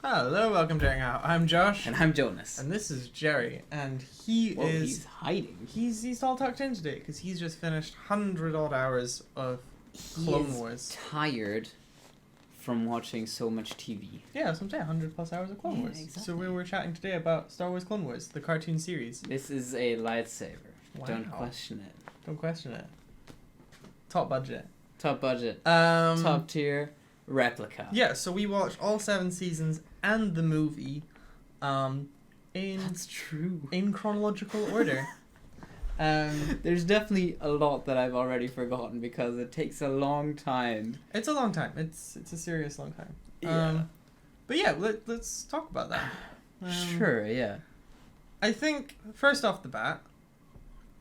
Hello, welcome to Hangout. I'm Josh. And I'm Jonas. And this is Jerry. And he's hiding. He's all tucked in today because he's just finished 100 odd hours of Clone Wars. Tired from watching so much TV. Yeah, so I'm saying 100 plus hours of Clone Wars. Exactly. So we were chatting today about Star Wars Clone Wars, the cartoon series. This is a lightsaber. Wow. Don't question it. Don't question it. Top budget. Top budget. Top. Top tier. Replica. Yeah, so we watched all 7 seasons and the movie That's true. in chronological order. There's definitely a lot that I've already forgotten because it takes a long time. It's a long time. It's a serious long time. Yeah. But yeah, let's talk about that. Sure, yeah. I think, first off the bat,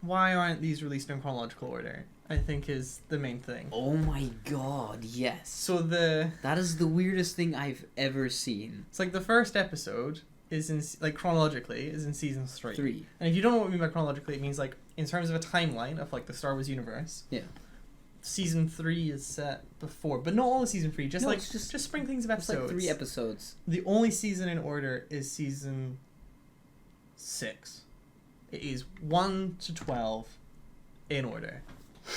why aren't these released in chronological order? I think is the main thing. Oh my god, yes. So that is the weirdest thing I've ever seen. it's like the first episode is in, like, chronologically, is in season 3. 3. And if you don't know what we mean by chronologically, it means, like, in terms of a timeline of, like, the Star Wars universe. Yeah. Season 3 is set before, but not all of season 3, just No, like, it's just spring things of It's episodes. like 3 episodes. The only season in order is season 6. It is 1 to 12 in order.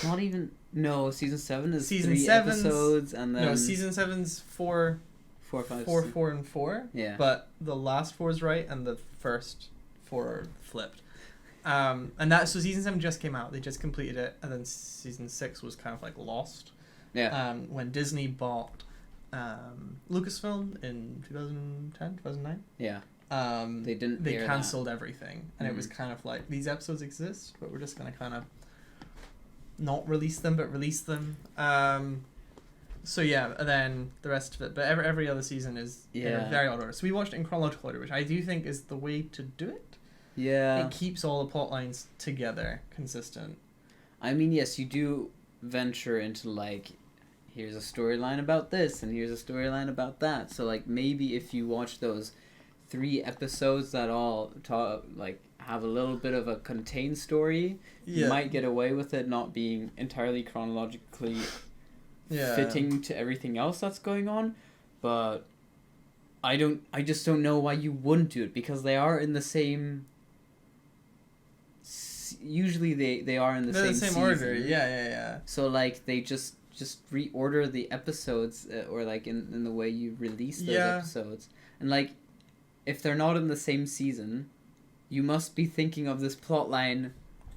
Not even... No, season 7 is Season 3 7's episodes, and then... No, season 7's 4, 4, 5, 4, 6. 4, and 4. Yeah. But the last 4 is right, and the first 4 are flipped. And that, so season 7 just came out. They just completed it, and then season 6 was kind of like lost. Yeah. When Disney bought Lucasfilm in 2010, 2009. Yeah. They cancelled everything, and it was kind of like, these episodes exist, but we're just going to kind of not release them, but release them. So yeah, and then the rest of it, but every other season is in a very odd order. So we watched it in chronological order, which I do think is the way to do it. Yeah. It keeps all the plot lines together, consistent. I mean, yes, you do venture into, like, here's a storyline about this, and here's a storyline about that. So, like, maybe if you watch those 3 episodes that all have a little bit of a contained story, you might get away with it not being entirely chronologically fitting to everything else that's going on. But I just don't know why you wouldn't do it, because they are in the same... Usually they are in the same season. Order. Yeah. So, like, they just reorder the episodes, or, like, in the way you release those episodes. And, like, if they're not in the same season, you must be thinking of this plot line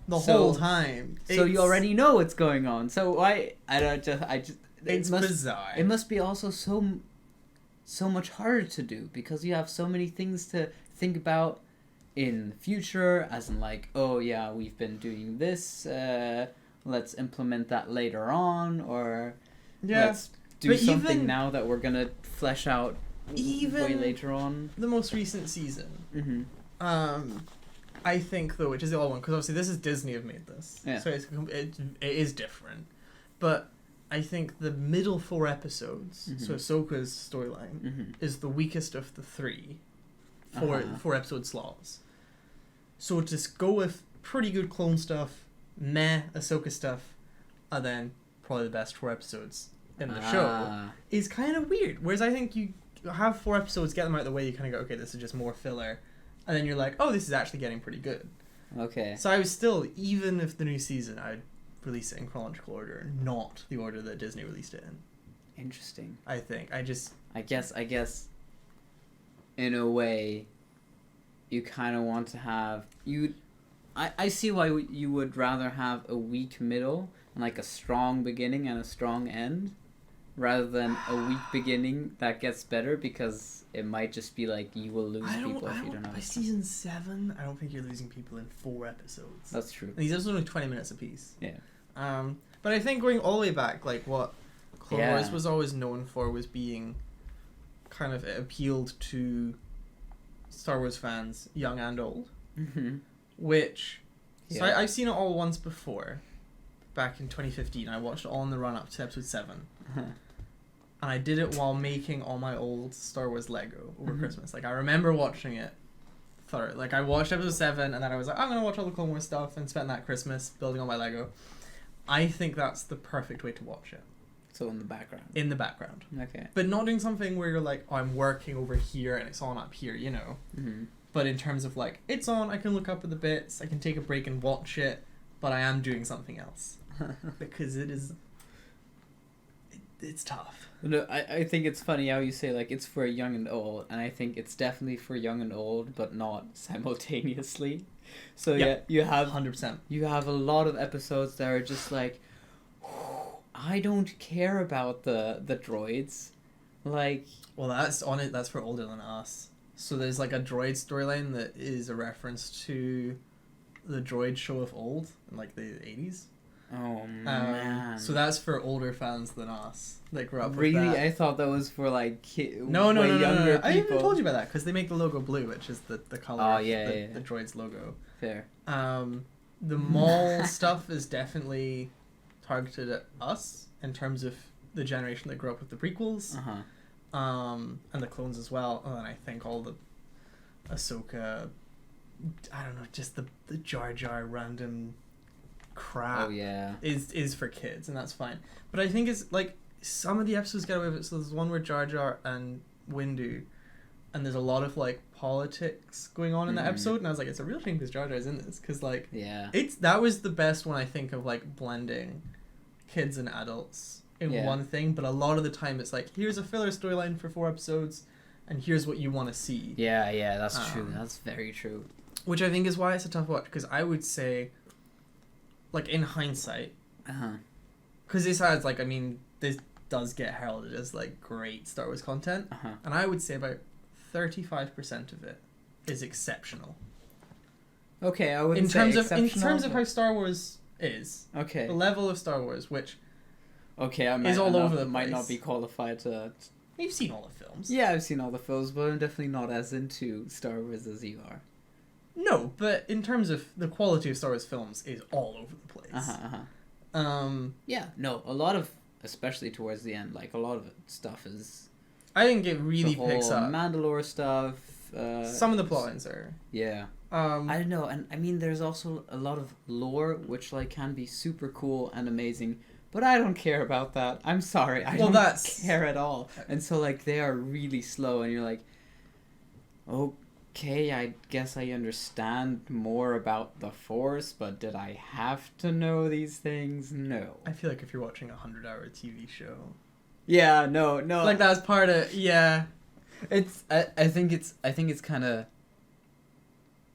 the whole time. So you already know what's going on. So why it's bizarre. It must be also so much harder to do, because you have so many things to think about in the future, as in, like, oh yeah, we've been doing this, let's implement that later on, or let's do something now that we're gonna flesh out way later on. The most recent season, I think, though, which is the old one, because obviously this is Disney have made this, so it is different, but I think the middle 4 episodes, so Ahsoka's storyline, is the weakest of the 3 4 episode slots. So to go with pretty good clone stuff, Ahsoka stuff, and then probably the best 4 episodes in the show is kind of weird. Whereas I think you have 4 episodes, get them out of the way, you kind of go, okay, this is just more filler, and then you're like, oh, this is actually getting pretty good. Okay. So I was still, even if the new season, I'd release it in chronological order, not the order that Disney released it in. Interesting. I think. I guess in a way you kind of want to have I see why you would rather have a weak middle and, like, a strong beginning and a strong end, rather than a weak beginning that gets better, because it might just be like you will lose people if you don't have. By season 7, I don't think you're losing people in 4 episodes. That's true. And these episodes are only 20 minutes apiece. Yeah. But I think going all the way back, like, what Clone Wars was always known for was being kind of, it appealed to Star Wars fans, young and old. Which, so I've seen it all once before, back in 2015. I watched it all in the run up to episode 7. And I did it while making all my old Star Wars Lego over Christmas. Like, I remember watching it thoroughly. Like, I watched episode 7, and then I was like, I'm going to watch all the Clone Wars stuff, and spent that Christmas building all my Lego. I think that's the perfect way to watch it. So in the background. In the background. Okay. But not doing something where you're like, oh, I'm working over here and it's on up here, you know. Mm-hmm. But in terms of like, it's on, I can look up at the bits, I can take a break and watch it, but I am doing something else. Because it's tough. No, I think it's funny how you say like it's for young and old, and I think it's definitely for young and old, but not simultaneously. So yep. Yeah, you have 100%. You have a lot of episodes that are just like, I don't care about the droids, like. Well, that's for older than us. So there's like a droid storyline that is a reference to the droid show of old in like the 80s. Oh man! So that's for older fans than us that grew up. Really, with that. I thought that was for like no, younger people. I even told you about that because they make the logo blue, which is the color of the droid's logo. Fair. The Maul stuff is definitely targeted at us in terms of the generation that grew up with the prequels. And the clones as well. And then I think all the Ahsoka, I don't know, just the Jar Jar random crap is for kids, and that's fine. But I think it's like some of the episodes get away with it. So there's one where Jar Jar and Windu, and there's a lot of like politics going on in that episode, and I was like, it's a real shame because Jar Jar's in this, because like that was the best one I think of, like blending kids and adults in one thing. But a lot of the time it's like, here's a filler storyline for 4 episodes, and here's what you want to see. Yeah, that's true. That's very true. Which I think is why it's a tough watch, because I would say, like in hindsight, because this has like, I mean, this does get heralded as like great Star Wars content, and I would say about 35% of it is exceptional. Okay, I would say in terms of how Star Wars is. Okay. The level of Star Wars, which is all over the place. Might not be qualified to. You've seen all the films. Yeah, I've seen all the films, but I'm definitely not as into Star Wars as you are. No, but in terms of the quality of Star Wars films is all over the place. Yeah, no, a lot of, especially towards the end, like a lot of stuff is. I think it really picks up. Mandalore stuff. Some of the plot lines are. Yeah. I don't know, and I mean, there's also a lot of lore which like can be super cool and amazing, but I don't care about that. I'm sorry, I don't care at all. And so like they are really slow, and you're like, okay, I guess I understand more about the Force, but did I have to know these things? No. I feel like if you're watching a 100-hour TV show. Yeah, no. Like that's part of It's I think it's kind of,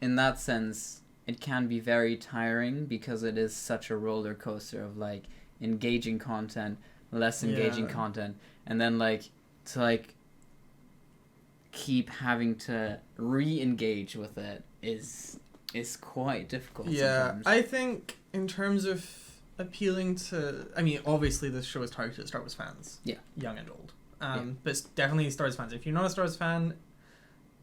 in that sense, it can be very tiring because it is such a roller coaster of like engaging content, less engaging content, and then like to like keep having to re-engage with it is quite difficult sometimes. I think in terms of appealing to, I mean, obviously this show is targeted at Star Wars fans, young and old, but it's definitely Star Wars fans. If you're not a Star Wars fan,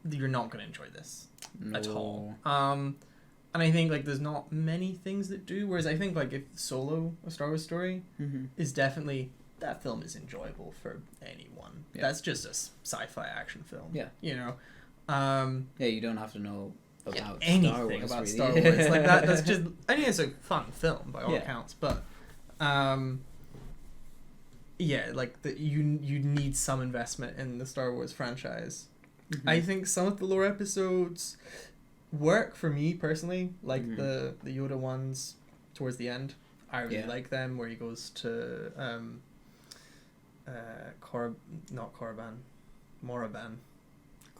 you're not going to enjoy this at all. And I think like there's not many things that do, whereas I think like if Solo, a Star Wars story, is definitely, that film is enjoyable for anyone. That's just a sci-fi action film. You know, you don't have to know about anything about Star Wars. Like that's just, I think it's a fun film by all accounts, but like you need some investment in the Star Wars franchise. I think some of the lore episodes work for me personally, like the Yoda ones towards the end. I really like them, where he goes to Moraban.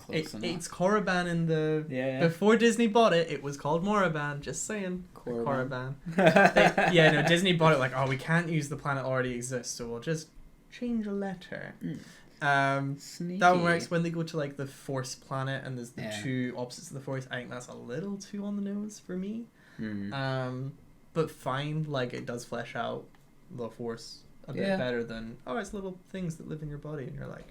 It's Korriban in the before Disney bought it. It was called Moraban. Just saying, Korriban. Disney bought it like, oh, we can't use the planet already exists, so we'll just change a letter. That works when they go to like the Force planet and there's the two opposites of the Force. I think that's a little too on the nose for me. But fine, like it does flesh out the Force a bit better than, it's little things that live in your body, and you're like,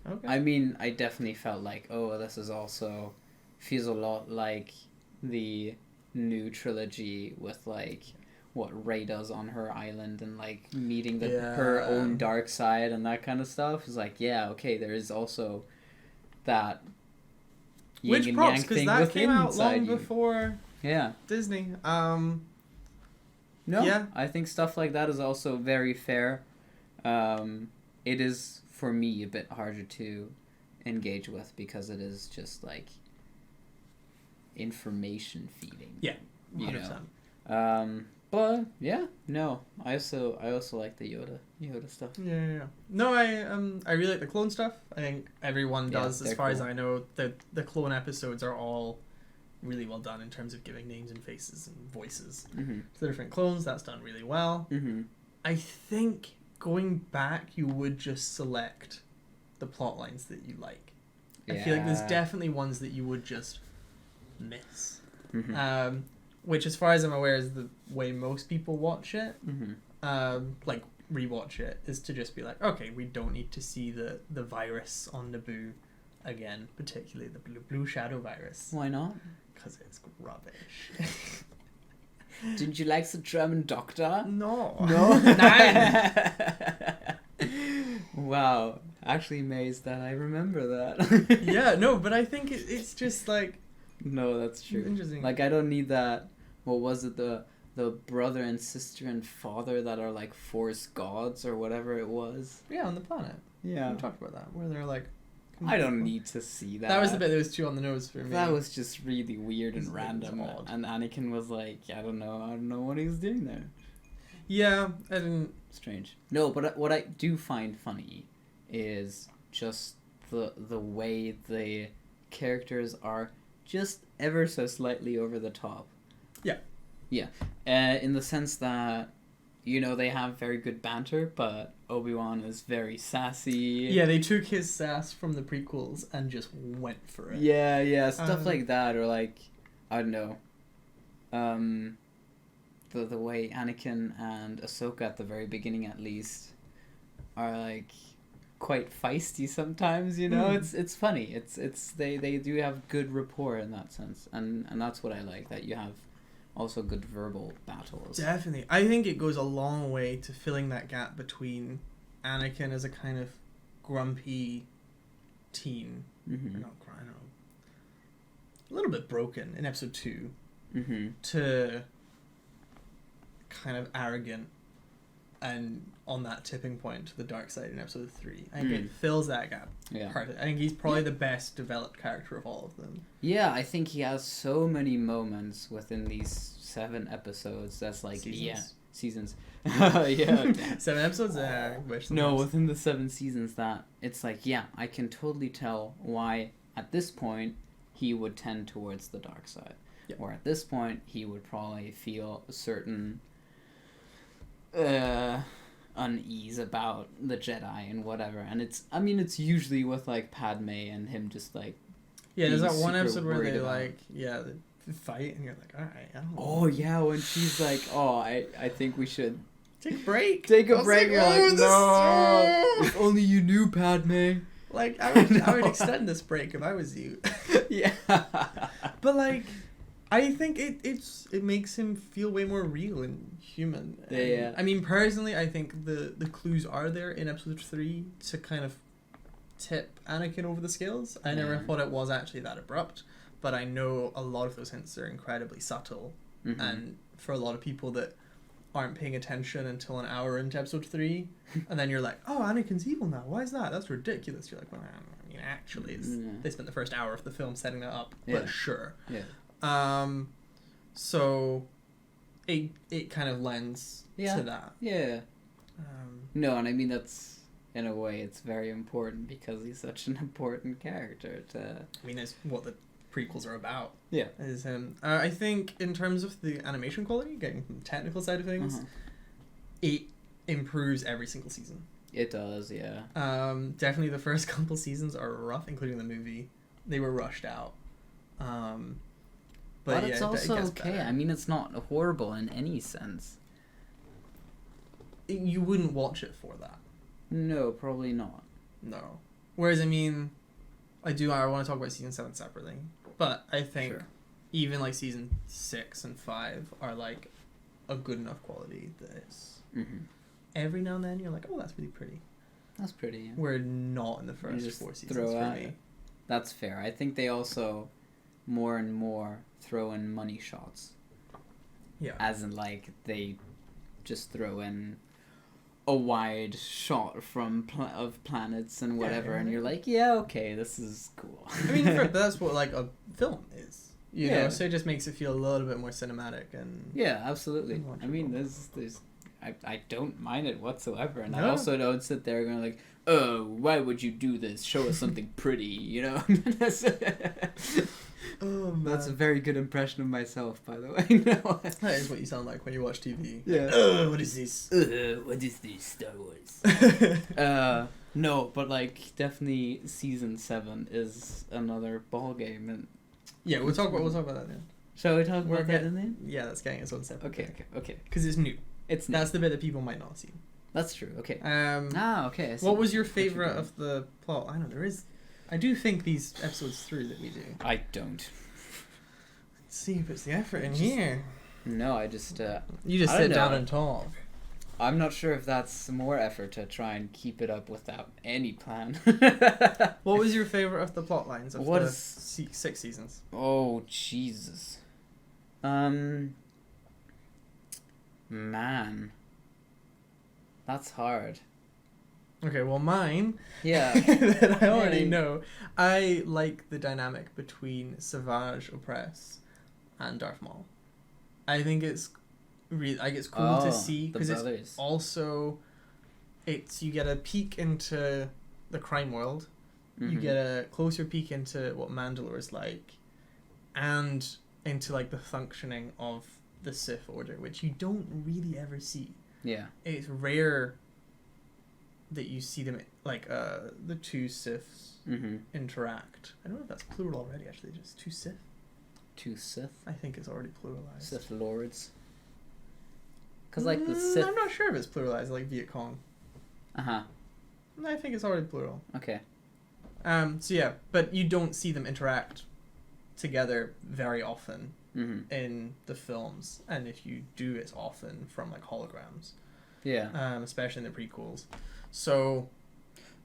okay. I mean, I definitely felt like, this is also feels a lot like the new trilogy with like what Rey does on her island and like meeting her own dark side and that kind of stuff. Is like, there is also that yin and yang thing that came out long you. Before Disney. I think stuff like that is also very fair. it is for me a bit harder to engage with because it is just like information feeding. Yeah, 100%. You know? But yeah, no, I also like the Yoda stuff. Yeah. No, I really like the clone stuff. I think everyone does, as far as I know. The clone episodes are all really well done in terms of giving names and faces and voices to the different clones. That's done really well. I think going back, you would just select the plot lines that you like. I feel like there's definitely ones that you would just miss. Which, as far as I'm aware, is the way most people watch it. Like, rewatch it, is to just be like, okay, we don't need to see the virus on Naboo again, particularly the blue shadow virus. Why not? Because it's rubbish. Didn't you like the German doctor? No. Nein. Wow. Actually amazed that I remember that. Yeah, no, but I think it's just like... No, that's true. Interesting. Like, I don't need that... What was it? The brother and sister and father that are like Force gods or whatever it was. Yeah, on the planet. Yeah. We talked about that, where they're like... I don't need to see that. That was the bit that was too on the nose for me. That was just really weird and random. And Anakin was like, I don't know what he was doing there. Yeah, I didn't... Strange. No, but what I do find funny is just the way the characters are just ever so slightly over the top. Yeah. Yeah. In the sense that, you know, they have very good banter, but Obi-Wan is very sassy. Yeah, they took his sass from the prequels and just went for it. Yeah, stuff like that, or like, I don't know, the way Anakin and Ahsoka at the very beginning, at least, are like quite feisty sometimes. You know, it's funny. It's they do have good rapport in that sense, and that's what I like, that you have also good verbal battles. Definitely. I think it goes a long way to filling that gap between Anakin as a kind of grumpy teen. Not crying, a little bit broken in episode 2 to kind of arrogant and on that tipping point to the dark side in episode 3. I think it fills that gap. Yeah. Perfect. I think he's probably the best developed character of all of them. Yeah, I think he has so many moments within these 7 episodes. That's like seasons. Yeah. 7 episodes? No, within the 7 seasons that it's like, yeah, I can totally tell why at this point he would tend towards the dark side. Yep. Or at this point he would probably feel a certain unease about the Jedi and whatever. And it's usually with like Padme and him just like there's that one episode where they like they fight and you're like, alright, I don't know. Oh yeah, when she's like, I think we should take a break. Take a break. You're like, no. If only you knew, Padme. Like, I would extend this break if I was you. Yeah. But like, I think it makes him feel way more real and human. And, yeah. I mean, personally, I think the clues are there in episode 3 to kind of tip Anakin over the scales. I never thought it was actually that abrupt, but I know a lot of those hints are incredibly subtle, and for a lot of people that aren't paying attention until an hour into episode 3, and then you're like, oh, Anakin's evil now. Why is that? That's ridiculous. You're like, well, I mean, actually, they spent the first hour of the film setting that up, but sure. Yeah. So it kind of lends to that. Yeah. No, and I mean that's, in a way, it's very important because he's such an important character to... I mean, it's what the prequels are about. Yeah. Is him. I think in terms of the animation quality, getting from the technical side of things, it improves every single season. It does, yeah. Definitely the first couple seasons are rough, including the movie. They were rushed out. But it's also okay. Better. I mean, it's not horrible in any sense. You wouldn't watch it for that. No, probably not. No. Whereas, I mean, I want to talk about season 7 separately. But I think even like season 6 and 5 are like a good enough quality that it's... Every now and then you're like, oh, that's really pretty. That's pretty, yeah. We're not in the first 4 seasons for me. That's fair. I think they also more and more throw in money shots. Yeah. As in, like, they just throw in, a wide shot of planets and whatever, and you're like, yeah, okay, this is cool. I mean, that's what like a film is, you know. So it just makes it feel a little bit more cinematic and absolutely. I mean, there's I don't mind it whatsoever, and I also don't sit there going like, oh, why would you do this? Show us something pretty, you know. That's a very good impression of myself, by the way. No. That is what you sound like when you watch TV. Yeah. What is this? What is this, Star Wars? No, but like definitely season 7 is another ball game, and yeah, we'll talk about that then. Shall we talk about that in there? Yeah, that's getting its own separate. Okay. Because it's new. That's the bit that people might not see. That's true. Okay. Okay. What was your favorite of the plot? I know there is. I do think these episodes through that we do. I don't. Let's see if it's the effort in here. No, I just. You just sit down and talk. I'm not sure if that's more effort to try and keep it up without any plan. What was your favorite of the plot lines of the 6 seasons? Oh, Jesus. Man. That's hard. Okay, well mine, yeah, that I already know. I like the dynamic between Savage Opress and Darth Maul. I think it's cool to see because it's also you get a peek into the crime world. Mm-hmm. You get a closer peek into what Mandalore is like, and into like the functioning of the Sith Order, which you don't really ever see. Yeah, it's rare that you see them like the two Siths interact. I don't know if that's plural already. Actually, just two Sith. Two Sith. I think it's already pluralized. Sith Lords. Because like the Sith. I'm not sure if it's pluralized like Viet Cong. I think it's already plural. Okay. So yeah, but you don't see them interact together very often in the films, and if you do, it's often from like holograms. Yeah. Especially in the prequels. So.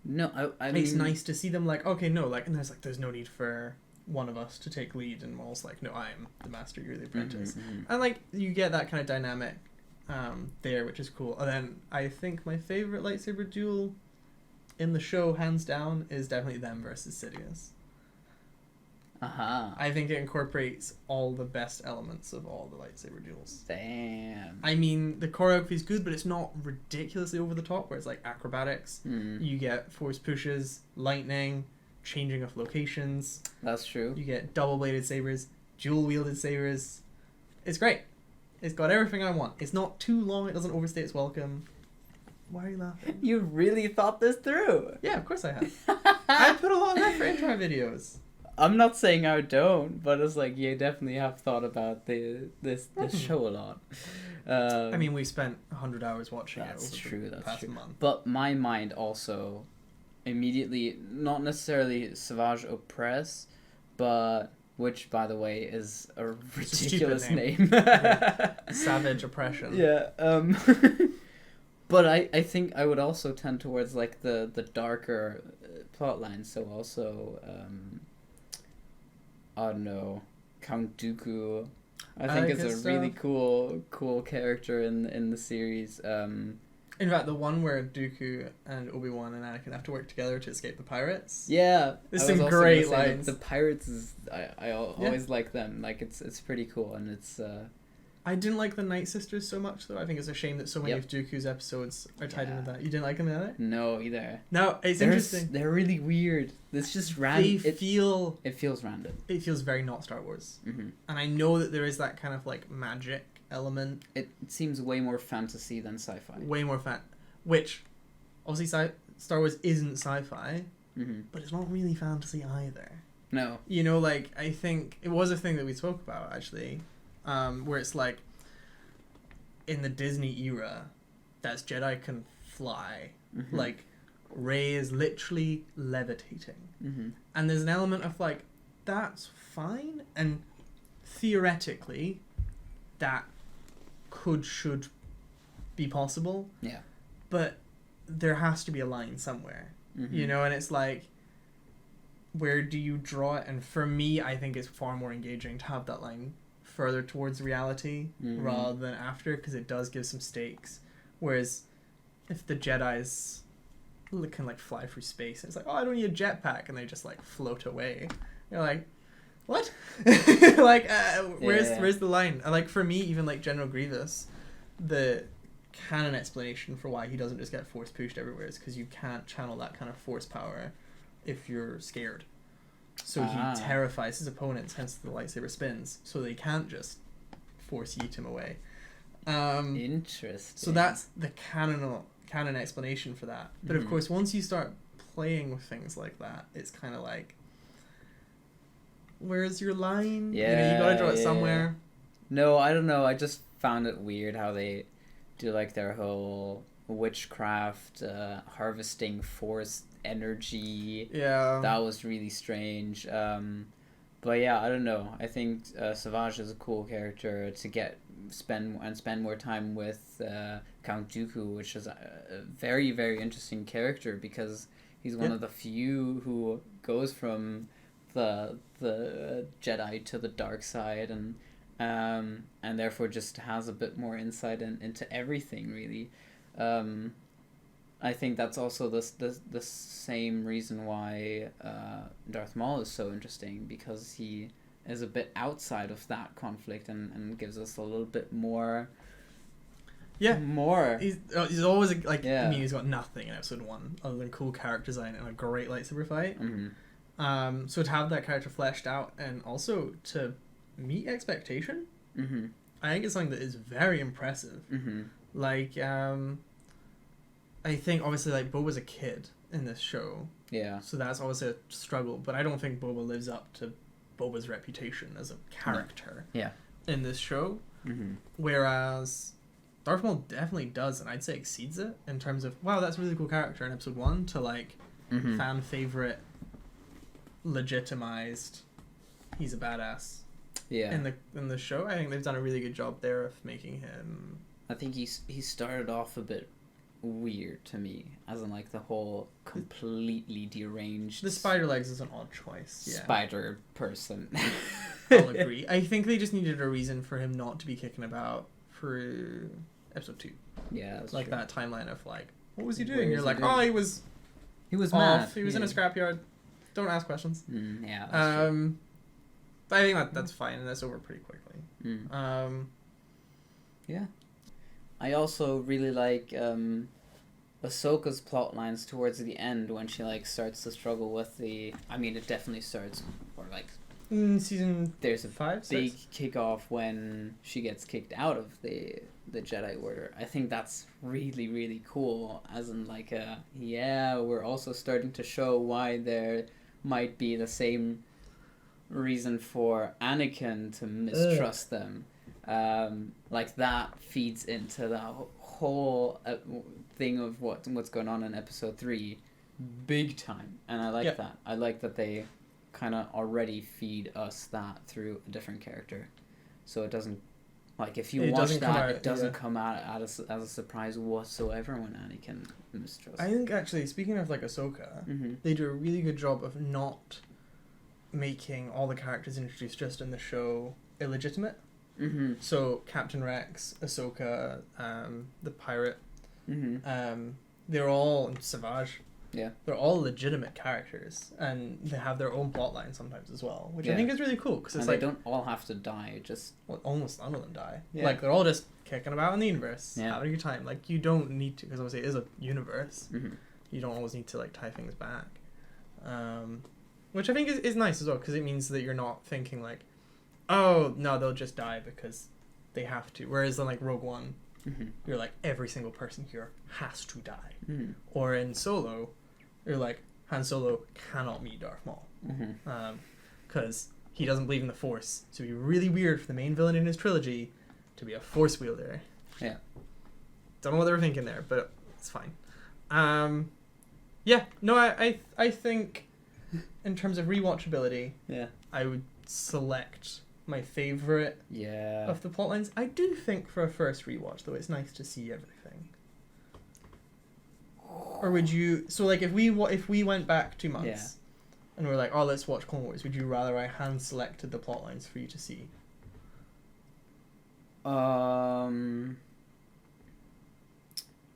No, I mean, it's nice to see them like, okay, no, like, and there's no need for one of us to take lead, and Maul's like, no, I'm the master, you're the apprentice, and like you get that kind of dynamic there, which is cool. And then I think my favorite lightsaber duel in the show, hands down, is definitely them versus Sidious. I think it incorporates all the best elements of all the lightsaber duels. Damn. I mean, the choreography is good, but it's not ridiculously over the top, where it's like acrobatics. You get force pushes, lightning, changing of locations. That's true. You get double-bladed sabers, dual-wielded sabers. It's great. It's got everything I want. It's not too long. It doesn't overstay its welcome. Why are you laughing? You really thought this through. Yeah, of course I have. I put a lot of effort into my videos. I'm not saying I don't, but it's like you definitely have thought about this show a lot. I mean, we spent 100 hours watching it over the past month. But my mind also immediately, not necessarily Savage Opress, but which, by the way, is a ridiculous name. Savage Oppression. Yeah. But I think I would also tend towards like the darker plot lines. So also. I don't know, Count Dooku. I think is a really cool character in the series. In fact, the one where Dooku and Obi-Wan and Anakin have to work together to escape the pirates. Yeah, there's some great lines. The pirates is I always like them. Like it's pretty cool, and it's. I didn't like the Night Sisters so much, though. I think it's a shame that so many of Dooku's episodes are tied into that. You didn't like them either? No, either. No, interesting. They're really weird. It's just random. It feels random. It feels very not Star Wars. And I know that there is that kind of like magic element. It seems way more fantasy than sci-fi. Way more which, obviously, Star Wars isn't sci-fi, but it's not really fantasy either. No. You know, like I think it was a thing that we spoke about actually. Where it's like in the Disney era, that's Jedi can fly. Like Rey is literally levitating, and there's an element of like that's fine, and theoretically, that should be possible. Yeah, but there has to be a line somewhere, you know, and it's like, where do you draw it? And for me, I think it's far more engaging to have that line further towards reality rather than after, because it does give some stakes, whereas if the Jedi's can like fly through space, and it's like, oh, I don't need a jetpack, and they just like float away. You're like, what? Like, where's the line? Like for me, even like General Grievous, the canon explanation for why he doesn't just get force pushed everywhere is because you can't channel that kind of force power if you're scared. So he terrifies his opponents, hence the lightsaber spins, so they can't just force yeet him away. Interesting. So that's the canon explanation for that. But of course, once you start playing with things like that, it's kind of like, where's your line? Yeah, you gotta draw it somewhere. No, I don't know. I just found it weird how they do like their whole witchcraft, harvesting force energy. Yeah. That was really strange. But yeah, I don't know. I think Savage is a cool character to spend more time with Count Dooku, which is a very, very interesting character because he's one of the few who goes from the Jedi to the dark side and therefore just has a bit more insight into everything, really. I think that's also the same reason why Darth Maul is so interesting, because he is a bit outside of that conflict and gives us a little bit more. Yeah, more. He's always like. I mean, he's got nothing in episode 1 other than cool character design and a great lightsaber fight. Mm-hmm. So to have that character fleshed out and also to meet expectation, I think it's something that is very impressive. Like, I think obviously like Boba's a kid in this show. Yeah. So that's obviously a struggle, but I don't think Boba lives up to Boba's reputation as a character. Yeah. In this show, whereas Darth Maul definitely does, and I'd say exceeds it in terms of, wow, that's a really cool character in episode 1 to like fan favorite, legitimized, he's a badass. Yeah. In the show, I think they've done a really good job there of making him. I think he started off a bit weird to me, as in like the whole completely deranged. The spider legs is an odd choice. Yeah. Spider person. I'll agree. I think they just needed a reason for him not to be kicking about for episode 2. Yeah, that's like true. that timeline of like, what was he doing? You're like, doing? oh, he was off. Mad. He was in a scrapyard. Don't ask questions. Yeah. That's true. But I think that's fine, and that's over pretty quickly. Yeah. I also really like Ahsoka's plot lines towards the end when she like starts to struggle with the. I mean, it definitely starts, or like season. There's a 5, 6? big kickoff when she gets kicked out of the Jedi Order. I think that's really, really cool. As in like we're also starting to show why there might be the same reason for Anakin to mistrust them. Like that feeds into the whole thing of what's going on in episode 3 big time, and I like that. I like that they kind of already feed us that through a different character, so it doesn't, like, if you watch that, it doesn't come out as a surprise whatsoever when Anakin mistrusts. I think actually, speaking of like Ahsoka, they do a really good job of not making all the characters introduced just in the show illegitimate. So Captain Rex, Ahsoka, the pirate, they're all Savage. Yeah, they're all legitimate characters, and they have their own plot line sometimes as well, which I think is really cool because it's like they don't all have to die. Just almost none of them die. Yeah. Like they're all just kicking about in the universe, having a good time. Like you don't need to, because obviously it is a universe. You don't always need to like tie things back, which I think is nice as well, because it means that you're not thinking like, oh no, they'll just die because they have to. Whereas in like Rogue One, you're like, every single person here has to die. Or in Solo, you're like, Han Solo cannot meet Darth Maul because he doesn't believe in the Force. So it'd be really weird for the main villain in his trilogy to be a Force wielder. Yeah, don't know what they were thinking there, but it's fine. I think in terms of rewatchability, I would select my favorite of the plot lines. I do think for a first rewatch, though, it's nice to see everything. Or would you... So, like, if we went back 2 months and we're like, oh, let's watch Clone Wars, would you rather I hand-selected the plot lines for you to see?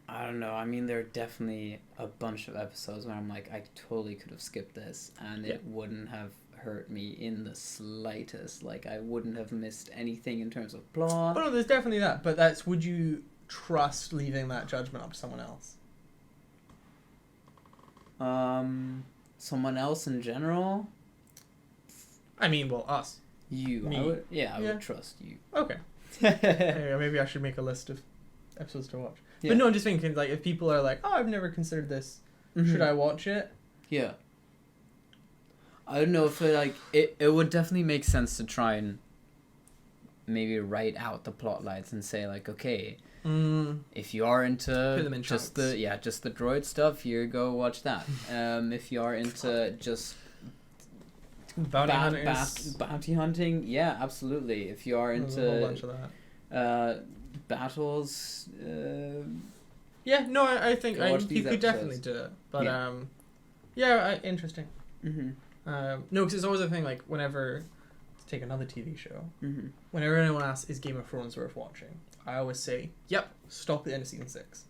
I don't know. I mean, there are definitely a bunch of episodes where I'm like, I totally could have skipped this, and it wouldn't have hurt me in the slightest. Like, I wouldn't have missed anything in terms of plot. Oh, no, there's definitely that. But that's, would you trust leaving that judgment up to someone else? Someone else in general? I mean, well, us. You. Me. I would trust you. Okay. Maybe I should make a list of episodes to watch. Yeah. But no, I'm just thinking, like, if people are like, oh, I've never considered this, should I watch it? Yeah. I don't know if it would definitely make sense to try and maybe write out the plot lines and say, like, okay, if you are into just the droid stuff, here, go watch that. If you are into just bounty hunting, yeah, absolutely. If you are into a whole bunch of that. Battles, I think you could definitely do it, but interesting. No, because it's always a thing, like, whenever, to take another TV show, whenever anyone asks, is Game of Thrones worth watching, I always say, yep, stop at the end of season 6,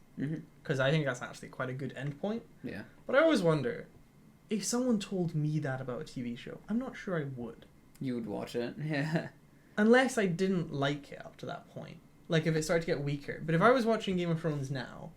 because I think that's actually quite a good end point. Yeah, but I always wonder, if someone told me that about a TV show, I'm not sure I would. You would watch it, yeah, unless I didn't like it up to that point. Like, if it started to get weaker. But if I was watching Game of Thrones now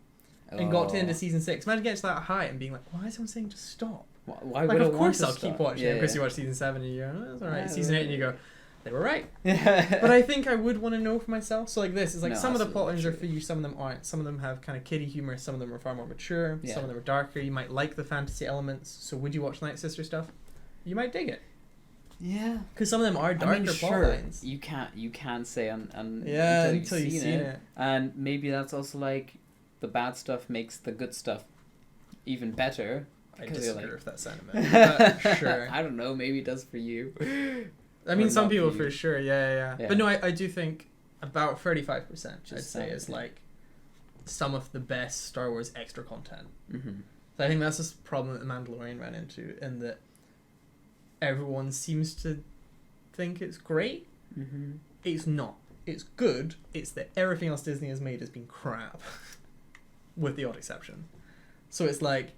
and got to the end of season 6, imagine getting to that high and being like, why is someone saying to stop? Why like, would of course I'll keep watching it because you watch season 7 and you go, oh, that's alright. Season 8 and you go, they were right. But I think I would want to know for myself. So, like, this is like, some of the plot lines are for you, some of them aren't. Some of them have kind of kiddie humor, some of them are far more mature, some of them are darker. You might like the fantasy elements. So would you watch Night Sister stuff? You might dig it. Yeah, because some of them are darker plot lines. You can't say until you've seen it, and maybe that's also like the bad stuff makes the good stuff even better. I disagree with that sentiment. But sure, I don't know. Maybe it does for you. I mean, some people for sure. Yeah. But no, I do think about 35%. I'd say is like some of the best Star Wars extra content. So I think that's this problem that The Mandalorian ran into, in that everyone seems to think it's great. It's not. It's good. It's that everything else Disney has made has been crap, with the odd exception. So it's like,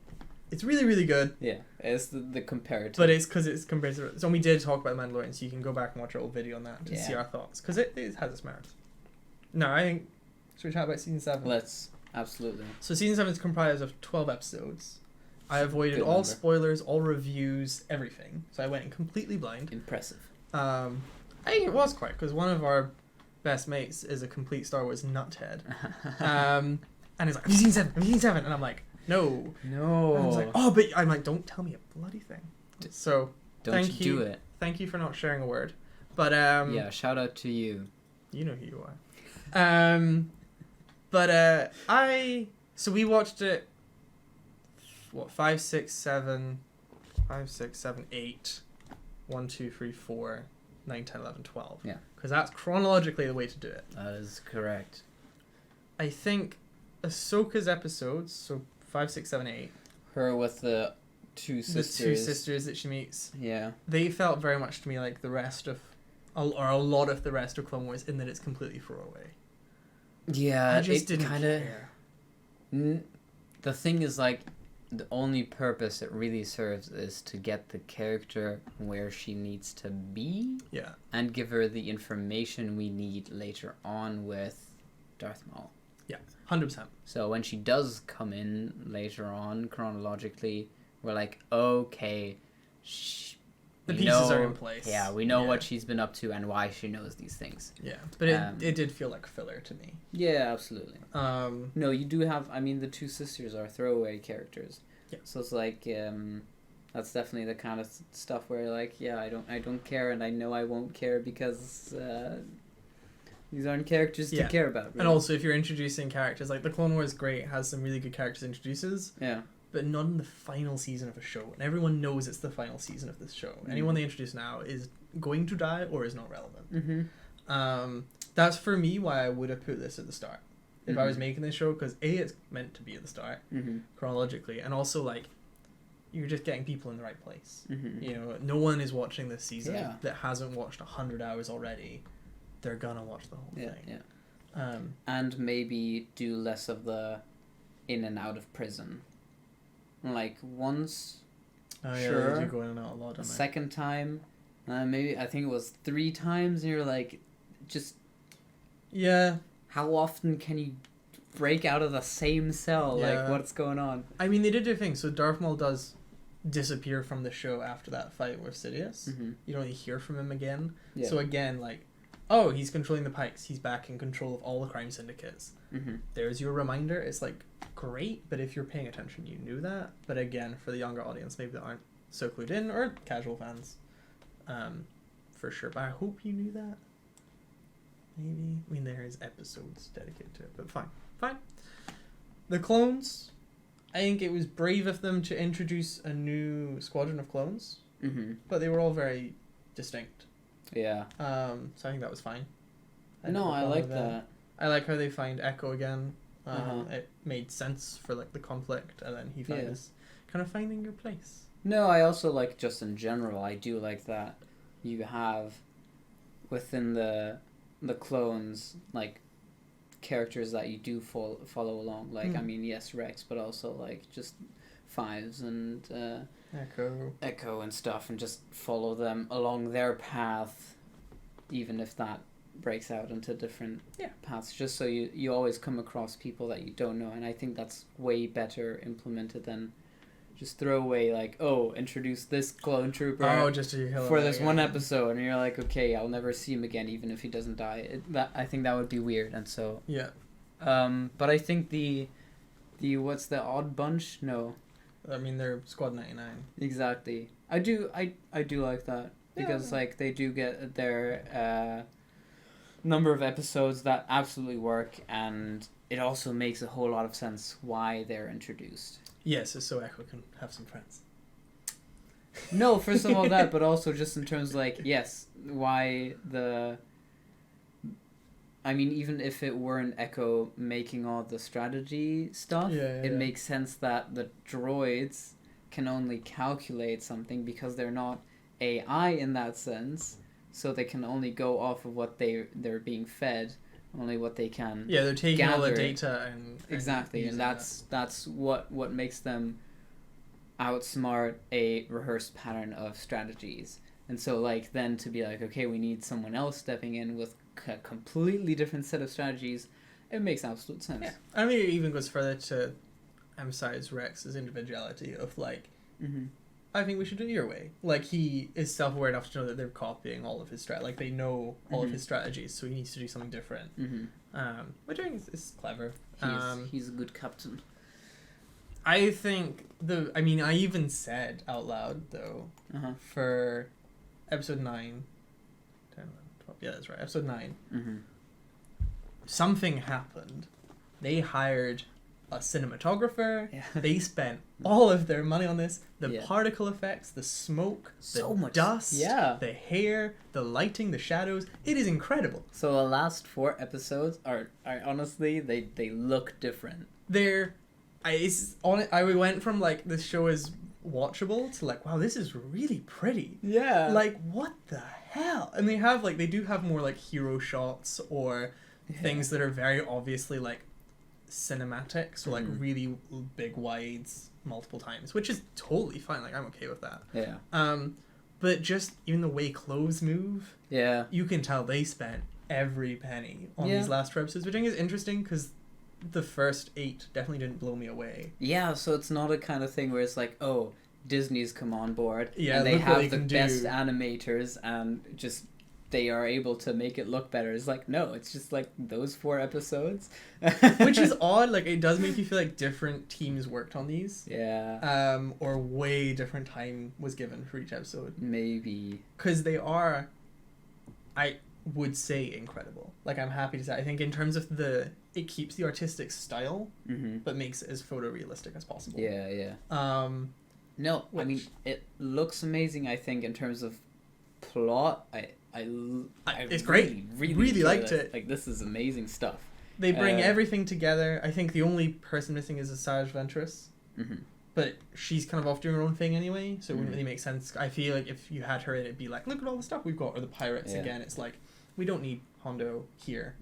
it's really, really good. Yeah, it's the comparative. But it's because it's compared to... So we did talk about The Mandalorian, so you can go back and watch our old video on that to see our thoughts. Because it has its merits. No, I think... Should we talk about Season 7? Let's. Absolutely. So Season 7 is comprised of 12 episodes. I avoided all spoilers, all reviews, everything. So I went in completely blind. Impressive. I think it was quite, because one of our best mates is a complete Star Wars nuthead. And he's like, have you seen 7? Have you seen 7? And I'm like, no. And I was like, oh, but I'm like, don't tell me a bloody thing. So, thank you. Do it. Thank you for not sharing a word. But, yeah, shout out to you. You know who you are. So we watched it, 5, 6, 7, 8, 1, 2, 3, 4, 9, 10, 11, 12. Yeah. Because that's chronologically the way to do it. That is correct. I think Ahsoka's episodes, so 5, 6, 7, 8. Her with the two sisters. The two sisters that she meets. Yeah. They felt very much to me like the rest of, or a lot of the rest of Clone Wars, in that it's completely throwaway. Yeah, I just didn't care. The thing is, like, the only purpose it really serves is to get the character where she needs to be. Yeah. And give her the information we need later on with Darth Maul. Yeah, 100%. So when she does come in later on, chronologically, we're like, okay, the pieces are in place. Yeah, we know what she's been up to and why she knows these things. Yeah, but it did feel like filler to me. Yeah, absolutely. No, you do have... I mean, the two sisters are throwaway characters. Yeah. So it's like... that's definitely the kind of stuff where, like, yeah, I don't care, and I know I won't care because these aren't characters to care about. Really. And also, if you're introducing characters, like, the Clone Wars great has some really good characters introduces. Yeah. But not in the final season of a show. And everyone knows it's the final season of this show. Anyone they introduce now is going to die or is not relevant. That's for me why I would have put this at the start. If I was making this show, because A, it's meant to be at the start, chronologically. And also, like, you're just getting people in the right place. You know, no one is watching this season that hasn't watched 100 hours already. They're gonna watch the whole thing. Yeah. And maybe do less of the in and out of prison. Like once, sure. They do go in and out a lot. A second time, maybe I think it was 3 times. And you're like, just yeah. How often can you break out of the same cell? Yeah. Like, what's going on? I mean, they did do things. So Darth Maul does disappear from the show after that fight with Sidious. Mm-hmm. You don't really hear from him again. Yeah. So again, like, oh, he's controlling the Pikes. He's back in control of all the crime syndicates. Mm-hmm. There's your reminder. It's like, great, but if you're paying attention, you knew that. But again, for the younger audience, maybe that aren't so clued in, or casual fans, for sure. But I hope you knew that. Maybe. I mean, there is episodes dedicated to it, but fine. The clones, I think it was brave of them to introduce a new squadron of clones, but they were all very distinct. Yeah. So I think that was fine. I like that. I like how they find Echo again. It made sense for like the conflict, and then he found his kind of finding your place. No, I also like, just in general, I do like that you have within the clones like characters that you do follow along. Like I mean, yes, Rex, but also like just Fives and Echo and stuff, and just follow them along their path, even if that breaks out into different paths, just so you always come across people that you don't know. And I think that's way better implemented than just throw away like, oh, introduce this clone trooper just to for this one episode, and you're like, okay, I'll never see him again even if he doesn't die. I think that would be weird. And so but I think the what's the Odd Bunch? No, I mean, they're Squad 99. Exactly. I do like that, because like they do get their number of episodes that absolutely work, and it also makes a whole lot of sense why they're introduced. Yes, so Echo can have some friends. No, first of all that, but also just in terms like, yes, why I mean, even if it weren't Echo making all the strategy stuff, it makes sense that the droids can only calculate something because they're not AI in that sense. So they can only go off of what they're being fed, only what they can. Yeah, they're taking gather. all the data and exactly, and that's what makes them outsmart a rehearsed pattern of strategies. And so, like, then to be like, okay, we need someone else stepping in with a completely different set of strategies, it makes absolute sense. Yeah, I mean, it even goes further to emphasize Rex's individuality of like. I think we should do it your way. Like, he is self-aware enough to know that they're copying all of his like they know all of his strategies, so he needs to do something different. Which I think is clever. He's a good captain. I think I even said out loud though for episode 9, 10, 11, 12, yeah, that's right, episode 9. Something happened. They hired a cinematographer. They spent all of their money on this. The particle effects, the smoke, the dust, the hair, the lighting, the shadows. It is incredible. So the last 4 episodes are honestly, they look different. I went from like this show is watchable to like, wow, this is really pretty. Yeah. Like, what the hell? And they do have more like hero shots or things that are very obviously like cinematic, so like really big wides multiple times, which is totally fine. Like, I'm okay with that. But just even the way clothes move, you can tell they spent every penny on these last 4 episodes, which I think is interesting because the first 8 definitely didn't blow me away. So it's not a kind of thing where it's like, oh, Disney's come on board and they have the best animators and just they are able to make it look better. It's like, no, it's just like those 4 episodes. Which is odd. Like, it does make you feel like different teams worked on these. Or way different time was given for each episode. Maybe. Because they are, I would say, incredible. Like, I'm happy to say. I think in terms of it keeps the artistic style, but makes it as photorealistic as possible. No, I mean, it looks amazing, I think, in terms of plot. It's great. Really liked it. Like, this is amazing stuff. They bring everything together. I think the only person missing is Asajj Ventress. But she's kind of off doing her own thing anyway, so it wouldn't really make sense. I feel like if you had her in, it'd be like, look at all the stuff we've got. Or the pirates again. It's like, we don't need Hondo here.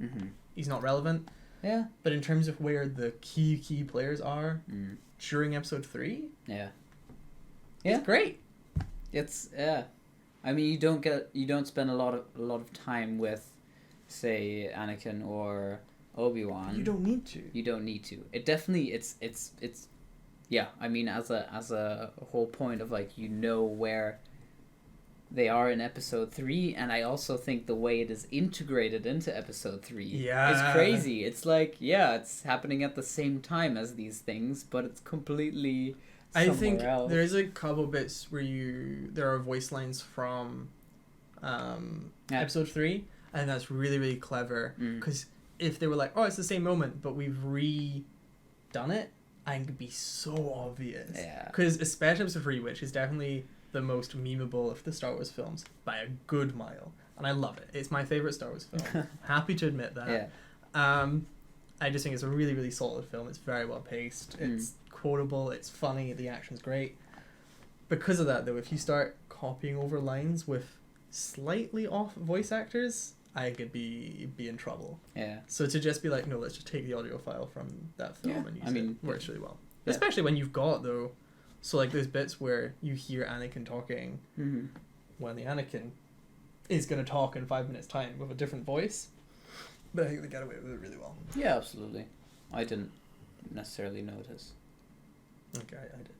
He's not relevant. Yeah. But in terms of where the key players are during episode 3, it's great. It's I mean, you don't spend a lot of time with, say, Anakin or Obi-Wan. You don't need to. It definitely it's yeah. I mean, as a whole point of like, where they are in episode 3, and I also think the way it is integrated into episode 3 is crazy. It's like, it's happening at the same time as these things, but it's completely somewhere think else. There's a couple bits where there are voice lines from episode 3, and that's really, really clever, because if they were like, oh, it's the same moment, but we've redone it, I think it'd be so obvious. Yeah. Because especially episode 3, which is definitely the most memeable of the Star Wars films by a good mile, and I love it. It's my favorite Star Wars film. Happy to admit that. I just think it's a really, really solid film. It's very well paced. It's quotable. It's funny. The action's great. Because of that, though, if you start copying over lines with slightly off voice actors, I could be in trouble. Yeah. So to just be like, no, let's just take the audio file from that film and use it, works really well. Yeah. Especially when you've got, though, so like those bits where you hear Anakin talking when the Anakin is going to talk in 5 minutes' time with a different voice. But I think they get away with it really well. Yeah, absolutely. I didn't necessarily notice. Okay, I did.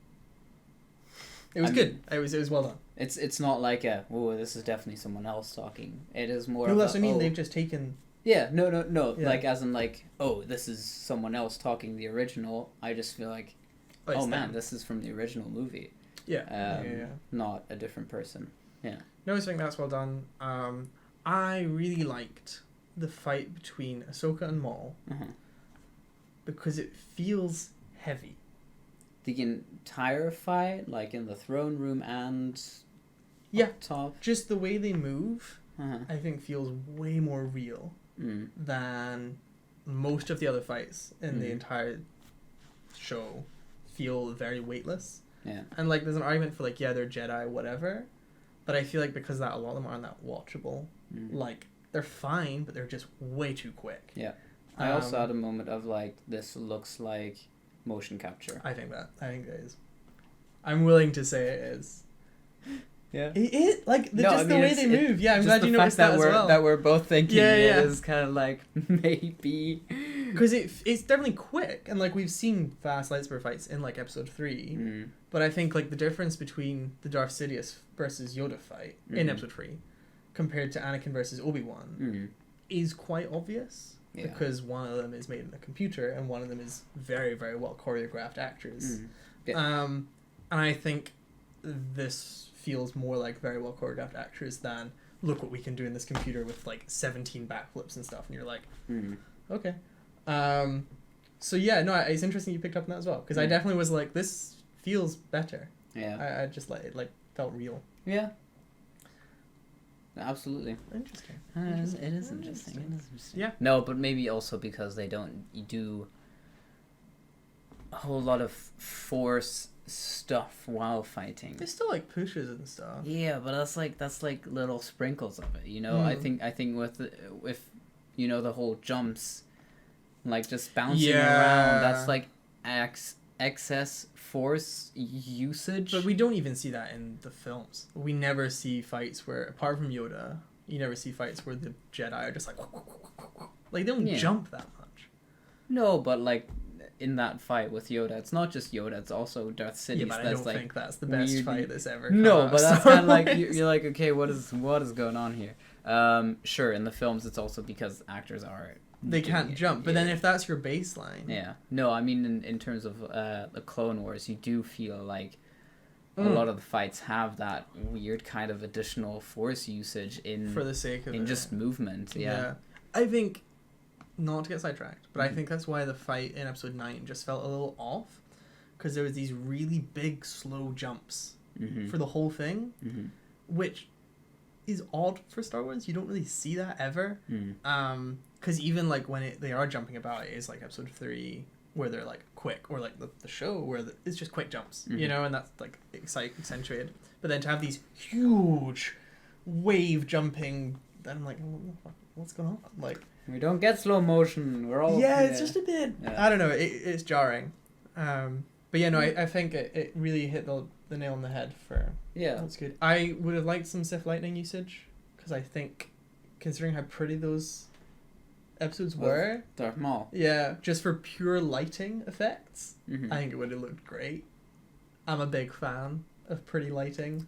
It was good. It was well done. It's not like this is definitely someone else talking. It is more. No, that's what I mean. They've just taken. Yeah. No. Yeah. Like as in like, this is someone else talking the original. I just feel like, man, this is from the original movie. Yeah. Not a different person. Yeah. No, I think that's well done. I really liked the fight between Ahsoka and Maul because it feels heavy. The entire fight, like in the throne room and up top, just the way they move, I think feels way more real than most of the other fights in the entire show. Feel very weightless. Yeah, and like there's an argument for like they're Jedi, whatever, but I feel like because that a lot of them aren't that watchable. Like they're fine, but they're just way too quick. Yeah, I also had a moment of like, this looks like motion capture. I think it is. I'm willing to say it is. Yeah. It is like the way they move. Yeah, I'm glad you noticed that as well. That we're both thinking it is kind of like maybe because it's definitely quick, and like we've seen fast lightsaber fights in like episode 3, but I think like the difference between the Darth Sidious versus Yoda fight in episode 3 compared to Anakin versus Obi-Wan is quite obvious. Yeah. Because one of them is made in a computer and one of them is very, very well choreographed actors. And I think this feels more like very well choreographed actors than look what we can do in this computer with like 17 backflips and stuff, and you're like, okay. So yeah, no, it's interesting you picked up on that as well, because I definitely was like, this feels better. Yeah. I just like it felt real. Yeah. Absolutely. Interesting. It is interesting. Yeah. No, but maybe also because they don't do a whole lot of Force stuff while fighting. There's still like pushes and stuff. Yeah, but that's like little sprinkles of it, you know. I think with the whole jumps, like just bouncing around. That's like excess Force usage. But we don't even see that in the films. We never see fights where, apart from Yoda, you never see fights where the Jedi are just like they don't jump that much. No, but like in that fight with Yoda, it's not just Yoda, it's also Darth Sidious. Yeah, but I don't think that's the best fight that's ever No, but that's kind of like, you're like, okay, what is going on here? Sure, in the films it's also because actors are... They can't jump, but then if that's your baseline... Yeah. No, I mean, in terms of the Clone Wars, you do feel like a lot of the fights have that weird kind of additional Force usage for the sake of just movement. Yeah. I think, not to get sidetracked, but I think that's why the fight in episode 9 just felt a little off, because there was these really big slow jumps for the whole thing, which is odd for Star Wars. You don't really see that ever. Because even like when they are jumping about, it is like episode 3 where they're like quick, or like the show where it's just quick jumps, you know, and that's like accentuated. But then to have these huge wave jumping, then I'm like, what's going on? Like, We don't get slow motion. We're all it's just a bit. Yeah. I don't know. It's jarring. But yeah, no, I think it really hit the nail on the head for. Yeah, that's good. I would have liked some Sith lightning usage because I think, considering how pretty those episodes were, Darth Maul. Yeah, just for pure lighting effects, I think it would have looked great. I'm a big fan of pretty lighting.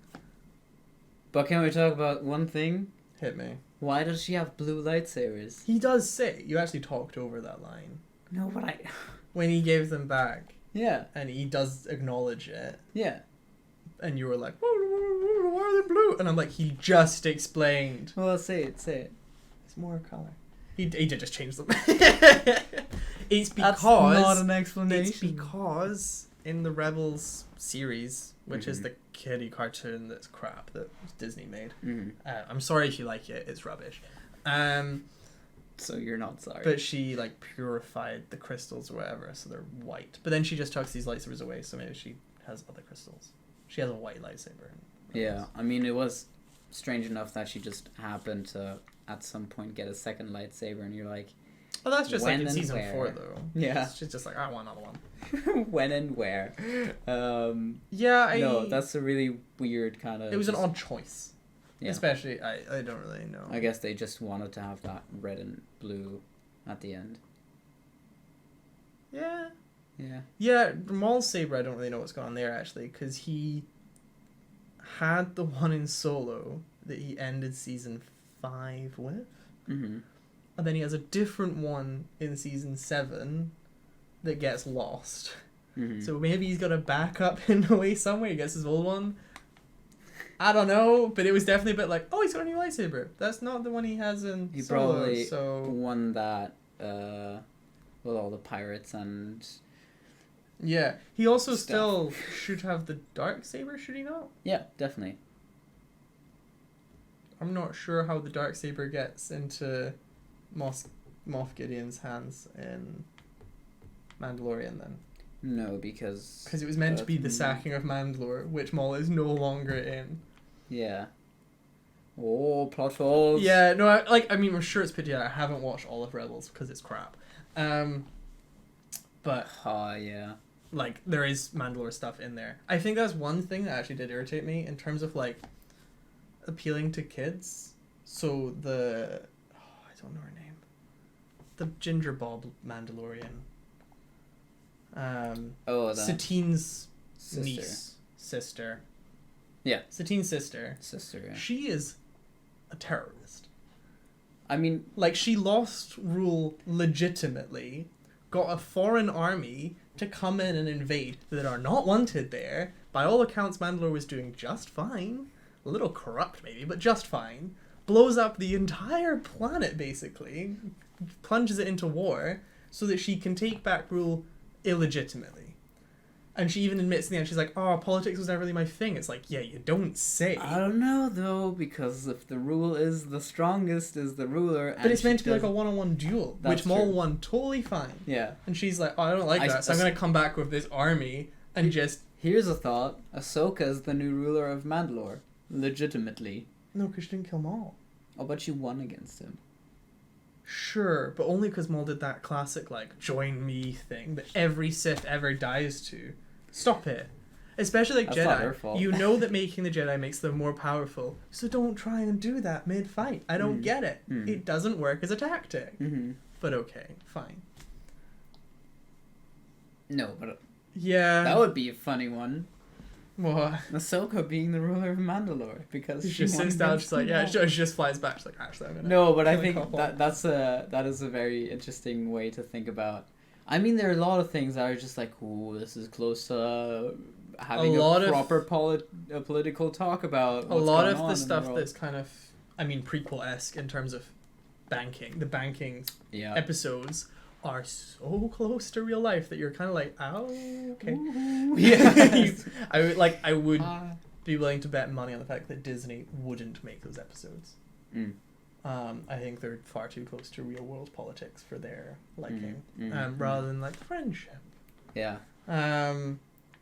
But can we talk about one thing? Hit me. Why does she have blue lightsabers? He does say, you actually talked over that line. No, but when he gave them back. Yeah. And he does acknowledge it. Yeah. And you were like, why are they blue? And I'm like, he just explained. Well, say it. It's more colour. He did just change them. It's because... That's not an explanation. It's because in the Rebels series, which is the kiddie cartoon that's crap that Disney made. I'm sorry if you like it. It's rubbish. So you're not sorry. But she like purified the crystals or whatever, so they're white. But then she just tucks these lightsabers away, so maybe she has other crystals. She has a white lightsaber. Yeah, I mean, it was strange enough that she just happened to at some point get a second lightsaber, and you're like, oh, that's just like in season 4 though. Yeah, she's just like, I want another one. When and where? Yeah, no, that's a really weird kind of. It was an odd choice. Yeah. Especially, I don't really know. I guess they just wanted to have that red and blue at the end. Yeah. Yeah. Yeah, Maul's saber, I don't really know what's going on there, actually, because he had the one in Solo that he ended season 5 with. And then he has a different one in season 7 that gets lost. So maybe he's got a backup in a way somewhere. He gets his old one. I don't know, but it was definitely a bit like, oh, he's got a new lightsaber. That's not the one he has in he Solo. Probably so won that with all the pirates and... Yeah. He also still should have the dark saber, should he not? Yeah, definitely. I'm not sure how the dark saber gets into Moff Gideon's hands in Mandalorian then. No, because it was meant to be the sacking of Mandalore, which Maul is no longer in. Yeah. Oh, plot holes. Yeah, no, I mean, I'm sure it's pretty. I haven't watched all of Rebels because it's crap. But yeah, like there is Mandalore stuff in there. I think that's one thing that actually did irritate me in terms of like appealing to kids. So I don't know her name. The ginger bob Mandalorian. Satine's sister. Yeah, Satine's sister. Yeah. She is a terrorist. I mean, like she lost rule legitimately, got a foreign army to come in and invade that are not wanted there. By all accounts, Mandalore was doing just fine. A little corrupt maybe, but just fine. Blows up the entire planet basically, plunges it into war so that she can take back rule illegitimately. And she even admits in the end, she's like, oh, politics was never really my thing. It's like, yeah, you don't say. I don't know, though, because if the rule is the strongest is the ruler... But it's meant to be like a one-on-one duel, which Maul won totally fine. Yeah. And she's like, oh, I don't like that, so I'm going to come back with this army and just... Here's a thought. Ahsoka is the new ruler of Mandalore. Legitimately. No, because she didn't kill Maul. Oh, but she won against him. Sure, but only because Maul did that classic, like, join me thing that every Sith ever dies to. Stop it. Especially, like, That's Jedi. not her fault. You know that making the Jedi makes them more powerful, so don't try and do that mid-fight. I don't get it. It doesn't work as a tactic. But okay, fine. No, but... Yeah. That would be a funny one. What? Ahsoka being the ruler of Mandalore, because she sits down, she's like, yeah, she just flies back, she's like, actually, I'm gonna... No, but I think that is a very interesting way to think about. I mean, there are a lot of things that are just like, ooh, this is close to having a proper political talk about what's a lot going of on the stuff that's kind of, I mean, prequel-esque in terms of banking. The banking episodes are so close to real life that you're kind of like, oh, okay. Yeah, I would be willing to bet money on the fact that Disney wouldn't make those episodes. I think they're far too close to real world politics for their liking, rather than like friendship. Yeah.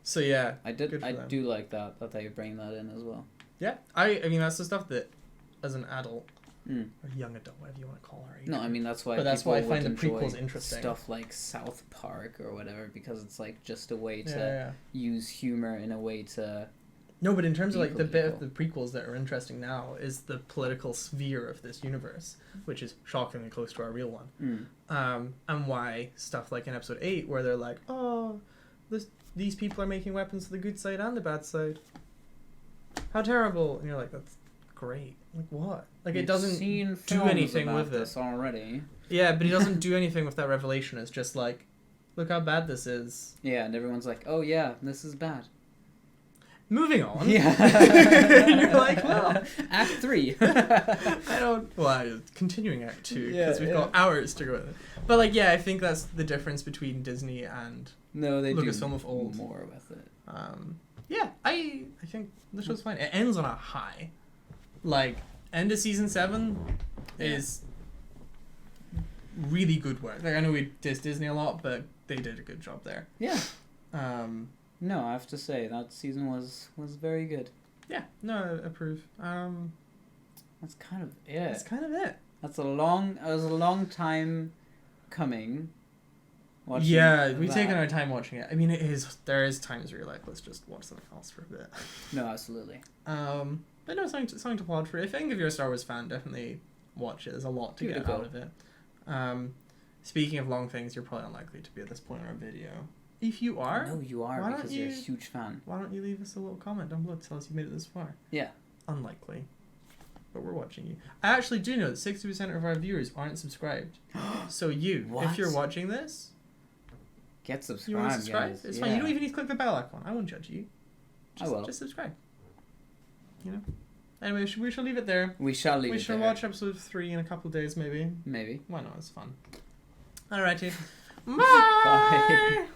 So yeah, I do like that they bring that in as well. Yeah, I mean that's the stuff that, as an adult, or young adult, whatever you want to call her. No, I mean that's why. But that's why I find the prequels interesting. Stuff like South Park or whatever, because it's like just a way to use humor in a way to. No, but in terms of like the bit of the prequels that are interesting now is the political sphere of this universe, which is shockingly close to our real one. And why stuff like in episode 8, where they're like, oh, these people are making weapons to the good side and the bad side. How terrible! And you're like, that's great. Like what? Like it doesn't do anything with this already. Yeah, but he doesn't do anything with that revelation. It's just like, look how bad this is. Yeah, and everyone's like, oh yeah, this is bad. Moving on. Yeah. You're like, well, Act 3. Continuing Act 2 because we've got hours to go with it. But like, yeah, I think that's the difference between Disney and Lucasfilm of old. More with it. Yeah, I think the show's fine. It ends on a high. Like, end of season 7 is really good work. Like, I know we diss Disney a lot, but they did a good job there. Yeah. No, I have to say that season was very good. Yeah, no, I approve. That's kind of it. That's kind of it. It was a long time coming. Yeah, we've taken our time watching it. I mean, there is times where you're like, let's just watch something else for a bit. No, absolutely. But no, something to applaud for. If you're a Star Wars fan, definitely watch it. There's a lot to get out of it. Speaking of long things, you're probably unlikely to be at this point in our video. If you are... No, you are, because you're a huge fan. Why don't you leave us a little comment down below to tell us you made it this far? Yeah. Unlikely. But we're watching you. I actually do know that 60% of our viewers aren't subscribed. So if you're watching this... Get subscribed, you want to subscribe? guys. It's fine. You don't even need to click the bell icon. I won't judge you. I will. Just subscribe. You know? Anyway, we shall leave it there. We shall watch episode 3 in a couple of days, maybe. Maybe. Why not? It's fun. Alrighty. Bye.